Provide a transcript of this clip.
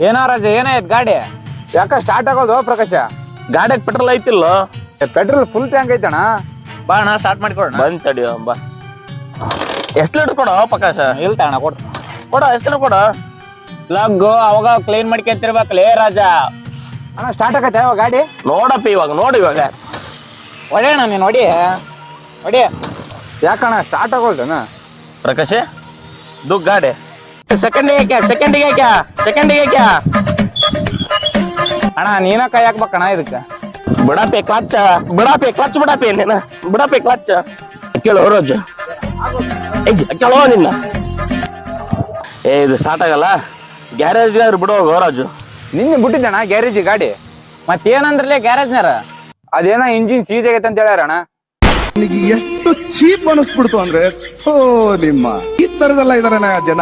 ಏನೋ ರಾಜ ಏನಾಯ್ತು ಗಾಡಿ? ಯಾಕ ಸ್ಟಾರ್ಟ್ ಆಗೋದು ಪ್ರಕಾಶ? ಗಾಡಿಯಾಗ ಪೆಟ್ರೋಲ್ ಐತಿಲ್ಲ? ಪೆಟ್ರೋಲ್ ಫುಲ್ ಟ್ಯಾಂಕ್ ಐತಣ್ಣ. ಬಾ ಅಣ್ಣ ಸ್ಟಾರ್ಟ್ ಮಾಡಿಕೊಡೋಣ. ಬಂದ್ ತಡಿಯೋ ಬಾ. ಎಷ್ಟು ಲೀಟರ್ ಕೊಡ ಪ್ರಕಾಶ? ಇಲ್ತ ಅಣ್ಣ ಕೊಡು. ಎಷ್ಟು ಲೀಟರ್ ಕೊಡ? ಪ್ಲಗ್ ಅವಾಗ ಕ್ಲೀನ್ ಮಾಡ್ಕೊಂತಿರ್ಬೇಕಲೇ ರಾಜ. ಅಣ್ಣ ಸ್ಟಾರ್ಟ್ ಆಗತ್ತೆ ಯಾವ ಗಾಡಿ? ನೋಡಪ್ಪ ಇವಾಗ ನೋಡಿ ಇವಾಗ ಹೊಡೆಯೋಣ ನೀನು ಹೊಡಿ. ಯಾಕಣ್ಣ ಸ್ಟಾರ್ಟ್ ಆಗೋಲ್ದನ? ಪ್ರಕಾಶ ದುಗ್ ಗಾಡಿ ಸೆಕೆಂಡಿಗೆ ಅಣ್ಣ ನೀನ ಕೈ ಹಾಕ್ಬೇಕಣ್ಣ ಇದಕ್ಕೆ. ಬಿಡಪಿ ಕ್ಲಚ್ ಬಿಡಪಿ ನೀನ ಬಿಡಪಿ ಕ್ಲಚ್ ಕೇಳೋ ರೋಜ್ ಕೇಳೋ ನಿನ್ನ. ಇದು ಸ್ಟಾರ್ಟ್ ಆಗಲ್ಲ. ಗ್ಯಾರೇಜ್ ಬಿಡೋ ರಾಜು. ನಿನ್ನೆ ಬಿಟ್ಟಿದ್ದಣ್ಣ ಗ್ಯಾರೇಜ್ ಗಾಡಿ. ಮತ್ತೇನಂದ್ರಲ್ಲೇ ಗ್ಯಾರೇಜ್ನಾರ? ಅದೇನ ಇಂಜಿನ್ ಸೀಜ್ ಆಗೈತೆ ಅಂತ ಹೇಳ್ಯಾರಣ್ಣ. ನನಗೆ ಎಷ್ಟು ಚೀಪ್ ಅನಿಸ್ಬಿಡ್ತು ಅಂದ್ರೆ, ಥೋ ನಿಮ್ಮ ಈ ತರದೆಲ್ಲ ಇದಾರೆ ಜನ.